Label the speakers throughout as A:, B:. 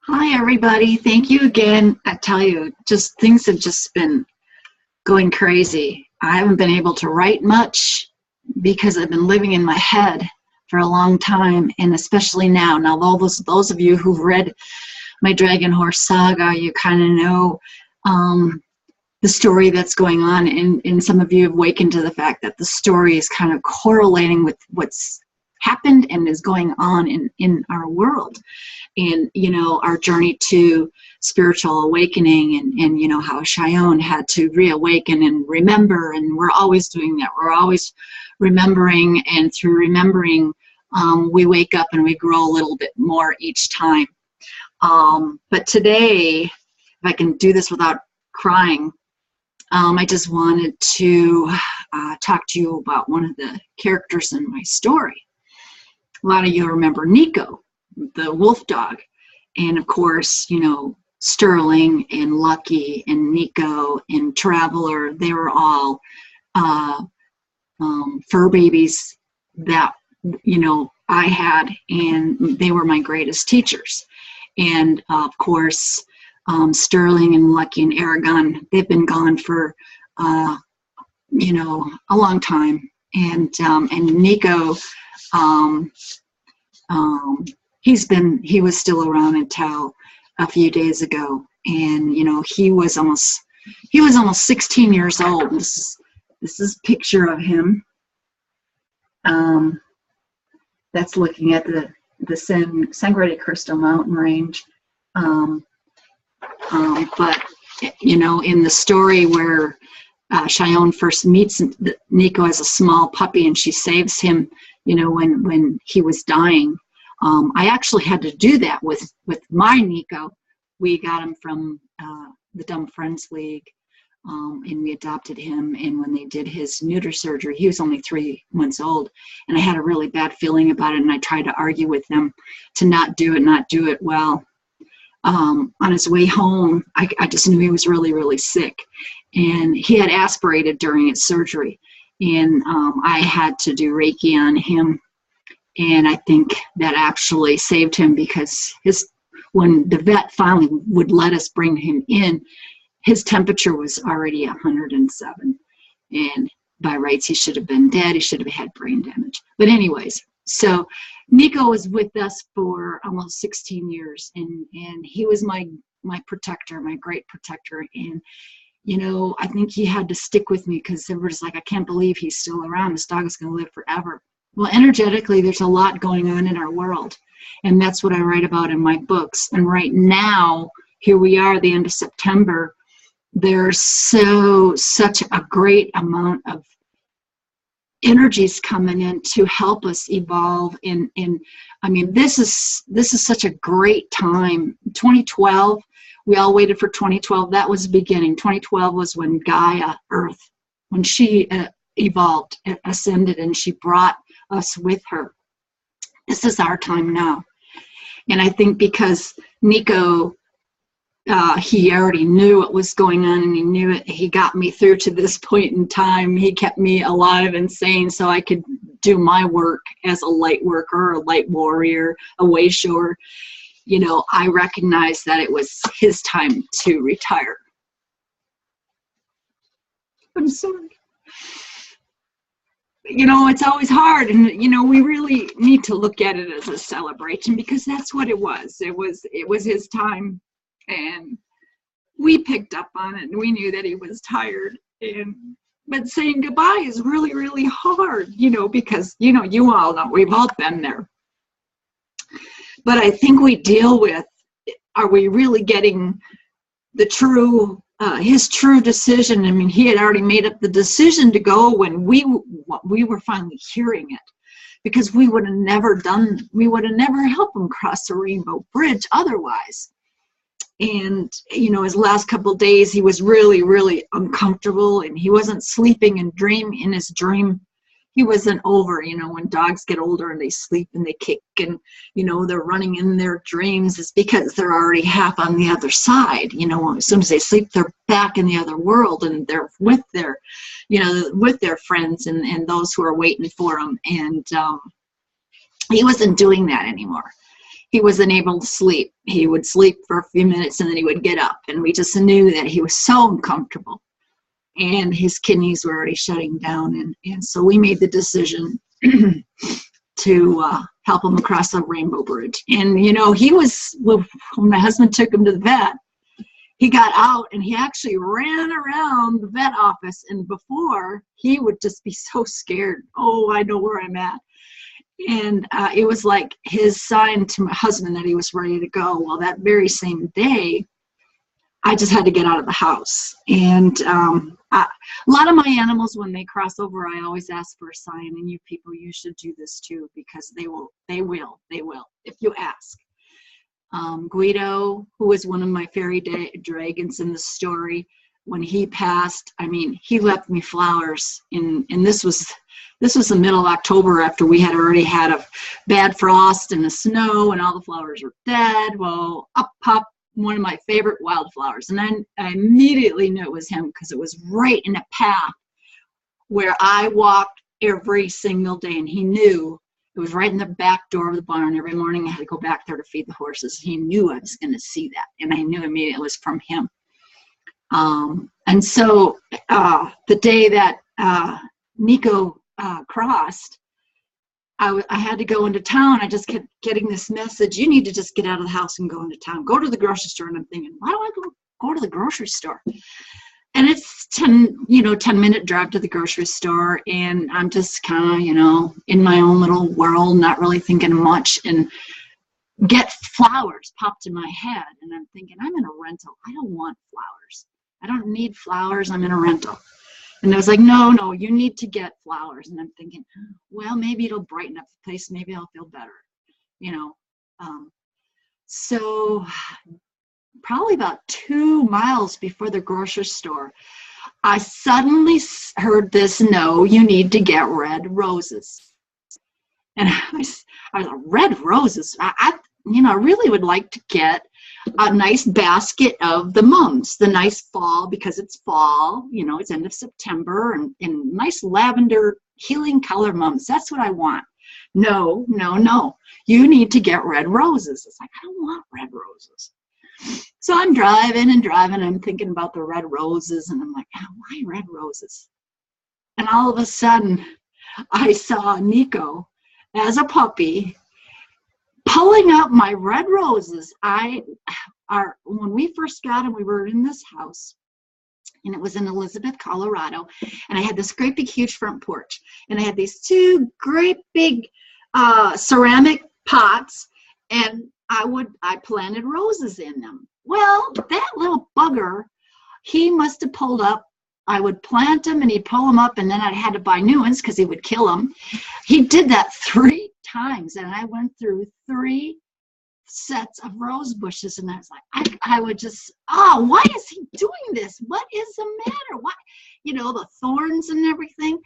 A: Hi, everybody. Thank you again. I tell you, just things have just been going crazy. I haven't been able to write much because I've been living in my head for a long time, and especially now. Now, those of you who've read my Dragon Horse Saga, you kind of know the story that's going on, and some of you have awakened to the fact that the story is kind of correlating with what's happened and is going on in our world. And our journey to spiritual awakening, and how Cheyenne had to reawaken and remember, and we're always doing that. We're always remembering, and through remembering we wake up and we grow a little bit more each time. But today, if I can do this without crying, I just wanted to talk to you about one of the characters in my story. A lot of you remember Nico, the wolf dog, and of course, Sterling and Lucky and Nico and Traveler. They were all fur babies that I had, and they were my greatest teachers. And of course, Sterling and Lucky and Aragon, they've been gone for a long time. And Nico, he was still around until a few days ago, and he was almost 16 years old. This is a picture of him. That's looking at the Sangre de Cristo mountain range. But in the story where Cheyenne first meets Nico as a small puppy, and she saves him, when he was dying. I actually had to do that with my Nico. We got him from the Dumb Friends League, and we adopted him. And when they did his neuter surgery, he was only 3 months old, and I had a really bad feeling about it. And I tried to argue with them to not do it. Well, on his way home, I just knew he was really, really sick, and he had aspirated during his surgery, and I had to do Reiki on him. And I think that actually saved him, because when the vet finally would let us bring him in, his temperature was already 107. And by rights, he should have been dead. He should have had brain damage. But anyways, so Nico was with us for almost 16 years. And he was my protector, my great protector. And, I think he had to stick with me, because everybody's like, I can't believe he's still around. This dog is going to live forever. Well, energetically, there's a lot going on in our world, and that's what I write about in my books. And right now, here we are, the end of September. There's such a great amount of energies coming in to help us evolve. This is such a great time. 2012, we all waited for 2012. That was the beginning. 2012 was when Gaia, Earth, when she evolved, ascended, and she brought us with her. This is our time now. And I think because Nico, he already knew what was going on, and he knew it. He got me through to this point in time. He kept me alive and sane so I could do my work as a light worker, a light warrior, a way shower. I recognized that it was his time to retire. I'm sorry. It's always hard, and we really need to look at it as a celebration, because that's what it was. It was his time, and we picked up on it, and we knew that he was tired. But saying goodbye is really, really hard, because you all know, we've all been there. But I think we deal with, are we really getting the true his true decision? I mean, he had already made up the decision to go when we were finally hearing it, because we would have never helped him cross the Rainbow Bridge otherwise. And his last couple of days, he was really, really uncomfortable, and he wasn't sleeping in his dream. He wasn't over, when dogs get older and they sleep and they kick and, they're running in their dreams, it's because they're already half on the other side. As soon as they sleep, they're back in the other world, and they're with their, with their friends and those who are waiting for them. And he wasn't doing that anymore. he wasn't able to sleep. He would sleep for a few minutes and then he would get up, and we just knew that he was so uncomfortable and his kidneys were already shutting down. And so we made the decision to help him across the Rainbow Bridge. And, you know, when my husband took him to the vet, he got out and he actually ran around the vet office. And before, he would just be so scared. Oh, I know where I'm at. And it was like his sign to my husband that he was ready to go. Well, that very same day, I just had to get out of the house. And a lot of my animals, when they cross over, I always ask for a sign. And you people, you should do this too, because they will, if you ask. Guido, who was one of my fairy dragons in the story, when he passed, I mean, he left me flowers. And this was the middle of October, after we had already had a bad frost and the snow, and all the flowers were dead. Well, up popped one of my favorite wildflowers, and then I immediately knew it was him, because it was right in a path where I walked every single day, and he knew. It was right in the back door of the barn. Every morning I had to go back there to feed the horses. He knew I was going to see that, and I knew immediately it was from him. And so the day that Nico crossed, I had to go into town. I just kept getting this message: you need to just get out of the house and go into town. Go to the grocery store. And I'm thinking, why do I go to the grocery store? And it's 10-minute drive to the grocery store. And I'm just kind of, in my own little world, not really thinking much. And get flowers popped in my head. And I'm thinking, I'm in a rental. I don't want flowers. I don't need flowers. I'm in a rental. And I was like, no, you need to get flowers. And I'm thinking, well, maybe it'll brighten up the place. Maybe I'll feel better, So probably about 2 miles before the grocery store, I suddenly heard this: no, you need to get red roses. And I was like, red roses? I really would like to get a nice basket of the mums, the nice fall, because it's fall, it's end of September, and nice lavender healing color mums. That's what I want. No, you need to get red roses. It's like, I don't want red roses. So I'm driving and I'm thinking about the red roses, and I'm like, oh, why red roses? And all of a sudden I saw Nico as a puppy pulling up my red roses. When we first got him, we were in this house, and it was in Elizabeth, Colorado, and I had this great big huge front porch, and I had these 2 great big ceramic pots, and I planted roses in them. Well, that little bugger, he must have pulled up. I would plant them and he'd pull them up, and then I had to buy new ones because he would kill them. He did that 3 times, and I went through 3 sets of rose bushes, and I was like, I would just, why is he doing this? What is the matter? What, the thorns and everything.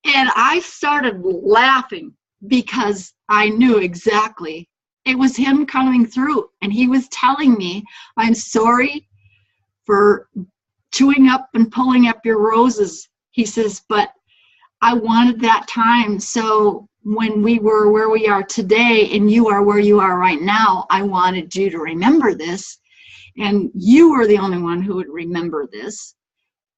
A: And I started laughing because I knew exactly it was him coming through, and he was telling me, I'm sorry for chewing up and pulling up your roses. He says, but I wanted that time. So when we were where we are today and you are where you are right now, I wanted you to remember this. And you were the only one who would remember this.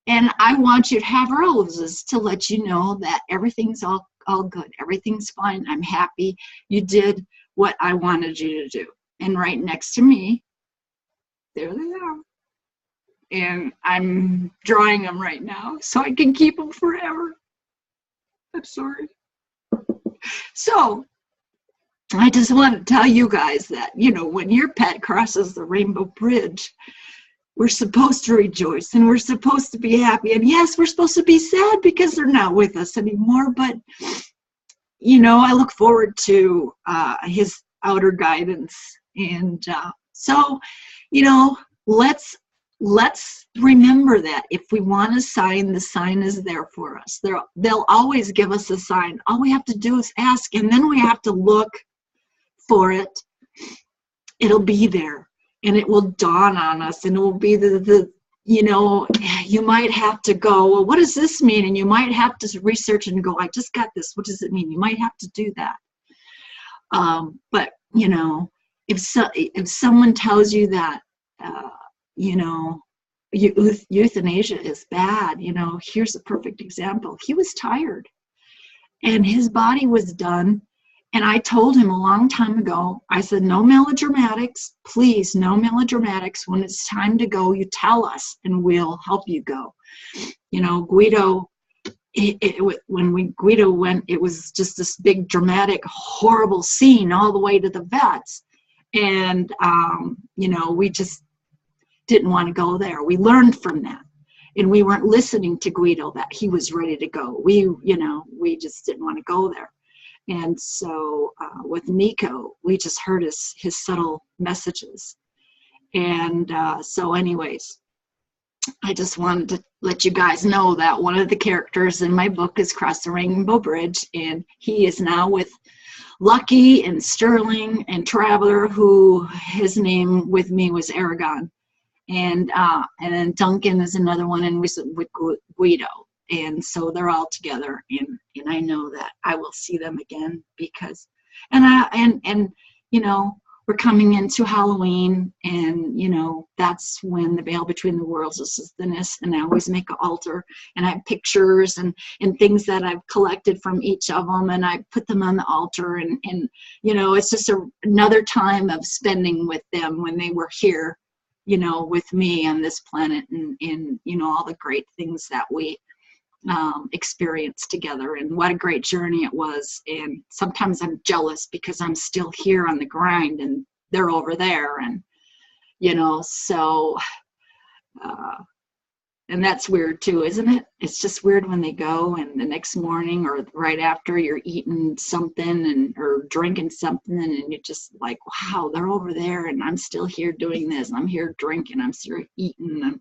A: And I want you to have roses to let you know that everything's all good. Everything's fine. I'm happy. You did what I wanted you to do. And right next to me, there they are. And I'm drawing them right now so I can keep them forever. I'm sorry. So I just want to tell you guys that, when your pet crosses the Rainbow Bridge, we're supposed to rejoice and we're supposed to be happy. And yes, we're supposed to be sad because they're not with us anymore. But, I look forward to his outer guidance. And so, let's remember that if we want a sign, the sign is there for us. They'll always give us a sign. All we have to do is ask, and then we have to look for it. It'll be there, and it will dawn on us, and it will be you might have to go, well, what does this mean? And you might have to research and go, I just got this. What does it mean? You might have to do that. But, if someone tells you that, you know, euthanasia is bad, you know, here's a perfect example. He was tired and his body was done. And I told him a long time ago, I said, no melodramatics, please, no melodramatics. When it's time to go, you tell us and we'll help you go. You know, Guido, when Guido went, it was just this big, dramatic, horrible scene all the way to the vets. And, you know, we just didn't want to go there. We learned from that. And we weren't listening to Guido that he was ready to go. You know, we just didn't want to go there. And so with Nico, we just heard his subtle messages. And so anyways, I just wanted to let you guys know that one of the characters in my book is Cross the Rainbow Bridge, and he is now with Lucky and Sterling and Traveler, who his name with me was Aragon. And then Duncan is another one, and with Guido. And so they're all together, and I know that I will see them again because, and you know, we're coming into Halloween, and you know, that's when the veil between the worlds is thinnest. And I always make an altar, and I have pictures and things that I've collected from each of them, and I put them on the altar, and you know, it's just another time of spending with them when they were here, you know, with me on this planet, and you know, all the great things that we experienced together, and what a great journey it was. And sometimes I'm jealous because I'm still here on the grind and they're over there, and you know, so and that's weird too, isn't it? It's just weird when they go and the next morning or right after you're eating something or drinking something, and you're just like, wow, they're over there and I'm still here doing this, and I'm here drinking, I'm still eating, and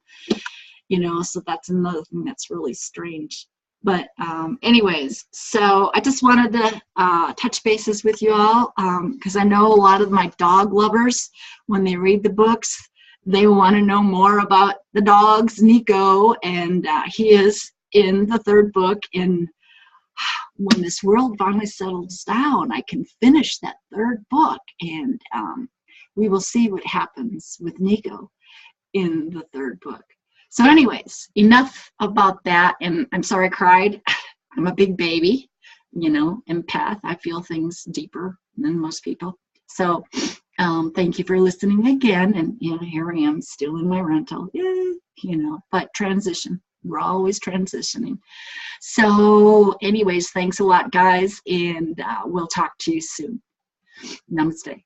A: you know, so that's another thing that's really strange. But anyways, so I just wanted to touch bases with you all, because I know a lot of my dog lovers, when they read the books, they want to know more about the dogs, Nico, and he is in the third book. And when this world finally settles down, I can finish that third book, and we will see what happens with Nico in the third book. So anyways, enough about that. And I'm sorry I cried. I'm a big baby, you know, empath. I feel things deeper than most people. So thank you for listening again. And you know, here I am still in my rental. Yay, you know, but transition. We're always transitioning. So anyways, thanks a lot, guys. And we'll talk to you soon. Namaste.